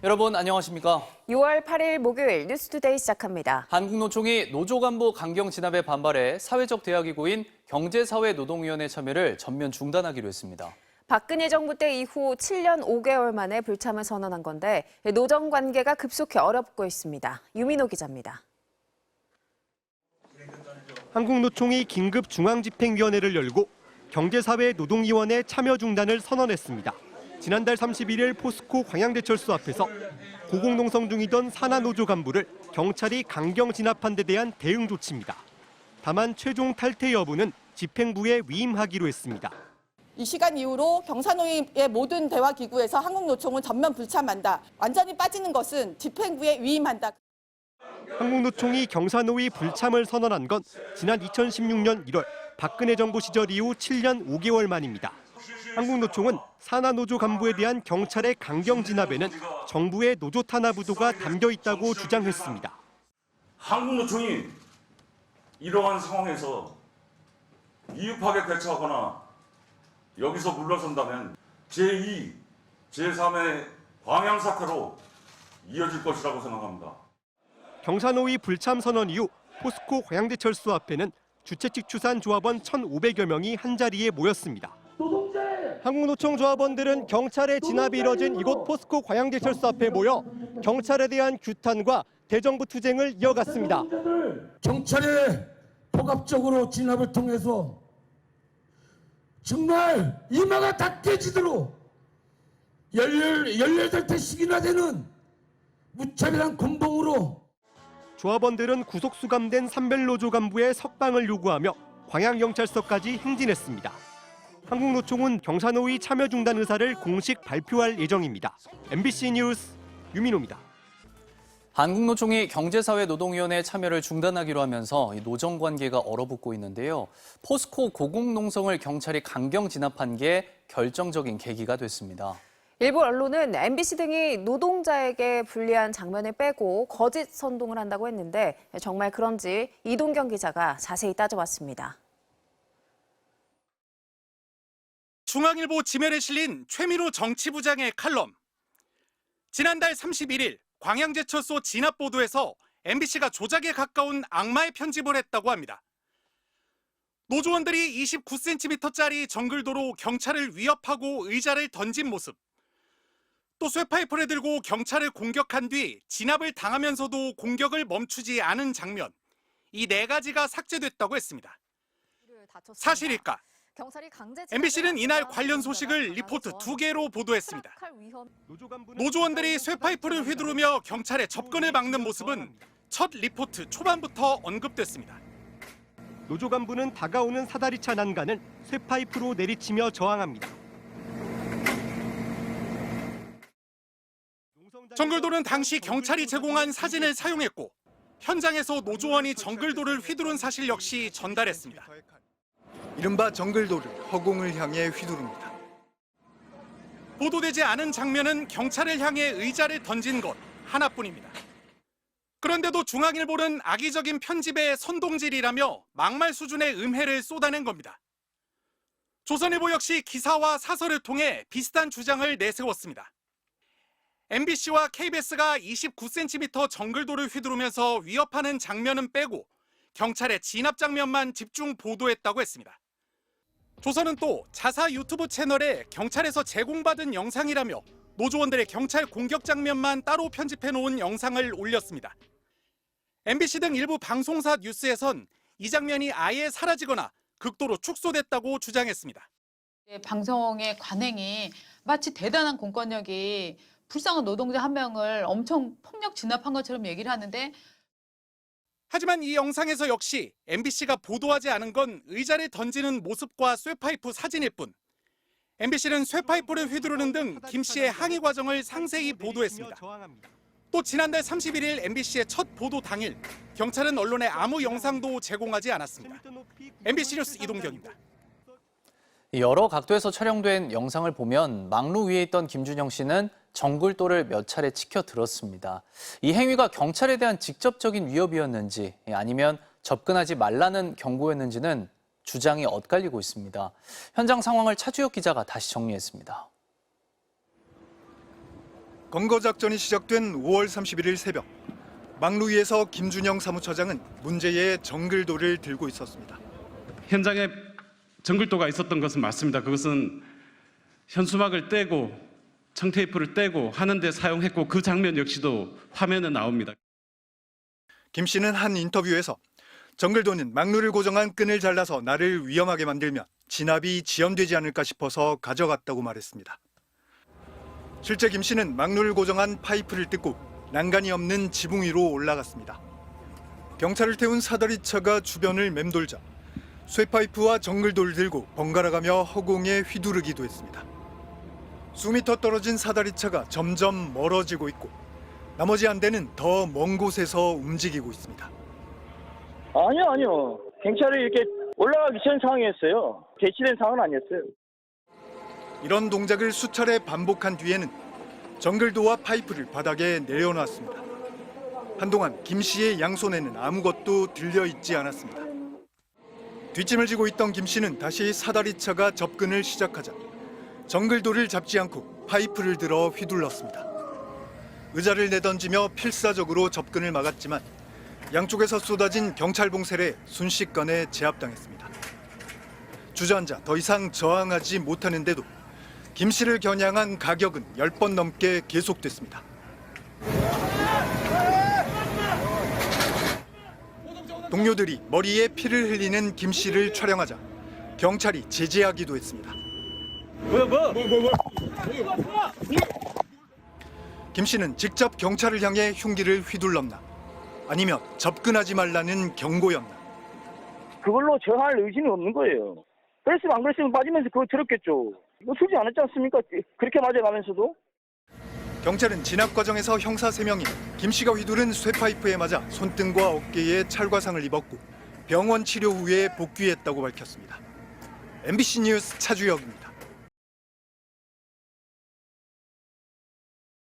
여러분 안녕하십니까? 6월 8일 목요일 뉴스투데이 시작합니다. 한국노총이 노조 간부 강경 진압에 반발해 사회적 대화기구인 경제사회노동위원회 참여를 전면 중단하기로 했습니다. 박근혜 정부 때 이후 7년 5개월 만에 불참을 선언한 건데 노정 관계가 급속히 어렵고 있습니다. 유민호 기자입니다. 한국노총이 긴급 중앙집행위원회를 열고 경제사회노동위원회 참여 중단을 선언했습니다. 지난달 31일 포스코 광양대철소 앞에서 고공농성 중이던 산하노조 간부를 경찰이 강경 진압한 데 대한 대응 조치입니다. 다만 최종 탈퇴 여부는 집행부에 위임하기로 했습니다. 이 시간 이후로 경사노위의 모든 대화기구에서 한국노총은 전면 불참한다. 완전히 빠지는 것은 집행부에 위임한다. 한국노총이 경사노위 불참을 선언한 건 지난 2016년 1월 박근혜 정부 시절 이후 7년 5개월 만입니다. 한국노총은 산하노조 간부에 대한 경찰의 강경 진압에는 정부의 노조 탄압 의도가 담겨 있다고 주장했습니다. 한국노총이 이러한 상황에서 이유파게 대처하거나 여기서 물러선다면 제2, 제3의 광양 사태로 이어질 것이라고 생각합니다. 경사노위 불참 선언 이후 포스코 광양대철소 앞에는 주최측 추산 조합원 1,500여 명이 한자리에 모였습니다. 한국노총 조합원들은 경찰의 진압이 이뤄진 이곳 포스코 광양대철소 앞에 모여 경찰에 대한 규탄과 대정부 투쟁을 이어갔습니다. 경찰의 포갑적으로 진압을 통해서 정말 이마가 다 깨지도록 18대씩이나 되는 무차별한 공동으로 조합원들은 구속 수감된 산별노조 간부의 석방을 요구하며 광양경찰서까지 행진했습니다. 한국노총은 경사노위 참여 중단 의사를 공식 발표할 예정입니다. MBC 뉴스 유민호입니다. 한국노총이 경제사회노동위원회 참여를 중단하기로 하면서 노정 관계가 얼어붙고 있는데요. 포스코 고공농성을 경찰이 강경 진압한 게 결정적인 계기가 됐습니다. 일부 언론은 MBC 등이 노동자에게 불리한 장면을 빼고 거짓 선동을 한다고 했는데 정말 그런지 이동경 기자가 자세히 따져봤습니다. 중앙일보 지면에 실린 최민우 정치부장의 칼럼. 지난달 31일 광양제철소 진압 보도에서 MBC가 조작에 가까운 악마의 편집을 했다고 합니다. 노조원들이 29cm짜리 정글도로 경찰을 위협하고 의자를 던진 모습, 또 쇠파이프를 들고 경찰을 공격한 뒤 진압을 당하면서도 공격을 멈추지 않은 장면, 이 4가지가 삭제됐다고 했습니다. 사실일까? MBC는 이날 관련 소식을 리포트 2개로 보도했습니다. 노조원들이 쇠파이프를 휘두르며 경찰의 접근을 막는 모습은 첫 리포트 초반부터 언급됐습니다. 노조 간부는 다가오는 사다리차 난간을 쇠파이프로 내리치며 저항합니다. 정글도는 당시 경찰이 제공한 사진을 사용했고 현장에서 노조원이 정글도를 휘두른 사실 역시 전달했습니다. 이른바 정글도를 허공을 향해 휘두릅니다. 보도되지 않은 장면은 경찰을 향해 의자를 던진 것 하나뿐입니다. 그런데도 중앙일보는 악의적인 편집의 선동질이라며 막말 수준의 음해를 쏟아낸 겁니다. 조선일보 역시 기사와 사설을 통해 비슷한 주장을 내세웠습니다. MBC와 KBS가 29cm 정글도를 휘두르면서 위협하는 장면은 빼고 경찰의 진압 장면만 집중 보도했다고 했습니다. 조선은 또 자사 유튜브 채널에 경찰에서 제공받은 영상이라며 노조원들의 경찰 공격 장면만 따로 편집해 놓은 영상을 올렸습니다. MBC 등 일부 방송사 뉴스에선 이 장면이 아예 사라지거나 극도로 축소됐다고 주장했습니다. 방송의 관행이 마치 대단한 공권력이 불쌍한 노동자 한 명을 엄청 폭력 진압한 것처럼 얘기를 하는데, 하지만 이 영상에서 역시 MBC가 보도하지 않은 건 의자를 던지는 모습과 쇠파이프 사진일 뿐, MBC는 쇠파이프를 휘두르는 등 김 씨의 항의 과정을 상세히 보도했습니다. 또 지난달 31일 MBC의 첫 보도 당일, 경찰은 언론에 아무 영상도 제공하지 않았습니다. MBC 뉴스 이동경입니다. 여러 각도에서 촬영된 영상을 보면 막루 위에 있던 김준영 씨는 정글도를 몇 차례 치켜 들었습니다. 이 행위가 경찰에 대한 직접적인 위협이었는지 아니면 접근하지 말라는 경고였는지는 주장이 엇갈리고 있습니다. 현장 상황을 차주혁 기자가 다시 정리했습니다. 검거 작전이 시작된 5월 31일 새벽, 막루 위에서 김준영 사무처장은 문제의 정글도를 들고 있었습니다. 현장에 정글도가 있었던 것은 맞습니다. 그것은 현수막을 떼고 청테이프를 떼고 하는데 사용했고 그 장면 역시도 화면에 나옵니다. 김 씨는 한 인터뷰에서 정글도는 막루를 고정한 끈을 잘라서 나를 위험하게 만들면 진압이 지연되지 않을까 싶어서 가져갔다고 말했습니다. 실제 김 씨는 막루를 고정한 파이프를 뜯고 난간이 없는 지붕 위로 올라갔습니다. 경찰을 태운 사다리 차가 주변을 맴돌자 쇠파이프와 정글도를 들고 번갈아가며 허공에 휘두르기도 했습니다. 수미터 떨어진 사다리 차가 점점 멀어지고 있고 나머지 한 대는 더 먼 곳에서 움직이고 있습니다. 아니요. 경찰이 이렇게 올라가기 전 상황이었어요. 대치된 상황은 아니었어요. 이런 동작을 수차례 반복한 뒤에는 정글도와 파이프를 바닥에 내려놨습니다. 한동안 김 씨의 양손에는 아무것도 들려있지 않았습니다. 뒷짐을 지고 있던 김 씨는 다시 사다리차가 접근을 시작하자 정글도를 잡지 않고 파이프를 들어 휘둘렀습니다. 의자를 내던지며 필사적으로 접근을 막았지만 양쪽에서 쏟아진 경찰 봉쇄에 순식간에 제압당했습니다. 주저앉아 더 이상 저항하지 못하는데도 김 씨를 겨냥한 가격은 10번 넘게 계속됐습니다. 동료들이 머리에 피를 흘리는 김 씨를 촬영하자 경찰이 제지하기도 했습니다. 김 씨는 직접 경찰을 향해 흉기를 휘둘렀나 아니면 접근하지 말라는 경고였나. 그걸로 저할 의지는 없는 거예요. 그랬으면 안 그랬으면 빠지면서 그거 들었겠죠. 이거 쓰지 않았지 않습니까? 그렇게 맞아가면서도. 경찰은 진압 과정에서 형사 3명이 김 씨가 휘두른 쇠파이프에 맞아 손등과 어깨에 찰과상을 입었고 병원 치료 후에 복귀했다고 밝혔습니다. MBC 뉴스 차주혁입니다.